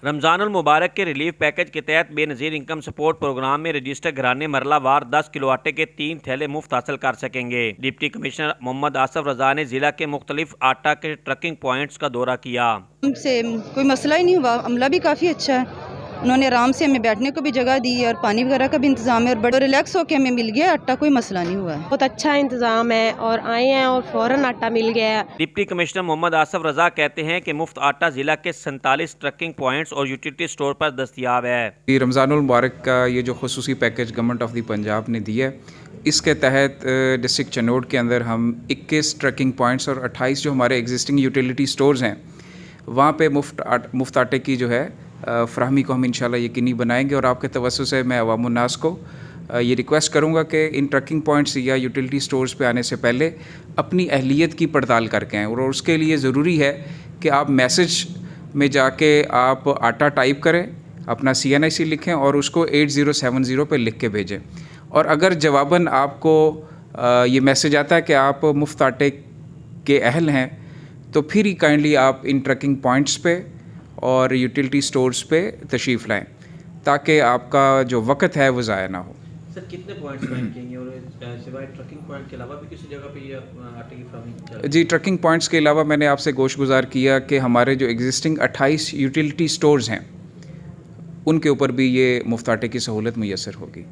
رمضان المبارک کے relief package کے تحت بے نظیر انکم سپورٹ پروگرام میں رجسٹر گھرانے مرلہ وار 10 کلو آٹے کے 3 تھیلے مفت حاصل کر سکیں گے۔ ڈپٹی کمشنر محمد آصف رضا نے ضلع کے مختلف آٹا کے ٹرکنگ پوائنٹس کا دورہ کیا۔ ہم سے کوئی مسئلہ ہی نہیں ہوا، عملہ بھی کافی اچھا ہے، انہوں نے آرام سے ہمیں بیٹھنے کو بھی جگہ دی اور پانی وغیرہ کا بھی انتظام ہے اور بڑے ریلیکس ہو کے ہمیں مل گیا آٹا، کوئی مسئلہ نہیں ہوا ہے۔ بہت اچھا انتظام ہے اور آئے ہیں اور فوراً آٹا مل گیا ہے۔ ڈپٹی کمشنر محمد آصف رضا کہتے ہیں کہ مفت آٹا ضلع کے 47 ٹرکنگ پوائنٹس اور یوٹیلیٹی سٹور پر دستیاب ہے۔ رمضان المبارک کا یہ جو خصوصی package government of the Punjab نے دیا ہے، اس کے تحت ڈسٹرکٹ چنوٹ کے اندر ہم 21 ٹرکنگ پوائنٹس اور 28 جو ہمارے ایگزسٹنگ یوٹیلیٹی سٹورز ہیں وہاں پہ مفت آٹے کی جو ہے فراہمی کو ہم انشاءاللہ یقینی بنائیں گے، اور آپ کے توسط سے میں عوام الناس کو یہ ریکویسٹ کروں گا کہ ان ٹرکنگ پوائنٹس یا یوٹیلیٹی سٹورز پہ آنے سے پہلے اپنی اہلیت کی پڑتال کر کے آئیں، اور اس کے لیے ضروری ہے کہ آپ میسج میں جا کے آپ آٹا ٹائپ کریں، اپنا CNIC لکھیں اور اس کو 8070 پہ لکھ کے بھیجیں، اور اگر جواباً آپ کو یہ میسج آتا ہے کہ آپ مفت آٹے کے اہل ہیں تو پھر ہی کائنڈلی آپ ان ٹرکنگ پوائنٹس پہ اور یوٹیلیٹی سٹورز پہ تشریف لائیں تاکہ آپ کا جو وقت ہے وہ ضائع نہ ہو۔ سر کتنے پوائنٹس قائم کیے گے اور سوائے ٹرکنگ پوائنٹ کے علاوہ بھی کسی جگہ پہ یہ آٹے کی فراہمی؟ جی، ٹرکنگ پوائنٹس کے علاوہ میں نے آپ سے گوش گزار کیا کہ ہمارے جو ایگزسٹنگ 28 یوٹیلیٹی سٹورز ہیں ان کے اوپر بھی یہ مفت آٹے کی سہولت میسر ہوگی۔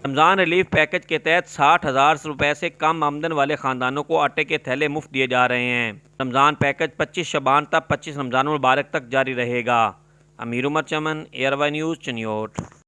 رمضان ریلیف پیکج کے تحت 60,000 روپے سے کم آمدن والے خاندانوں کو آٹے کے تھیلے مفت دیے جا رہے ہیں۔ رمضان پیکج 25 شعبان تا 25 رمضان المبارک تک جاری رہے گا۔ امیر عمر چمن، ایئر وائی نیوز، چنیوٹ۔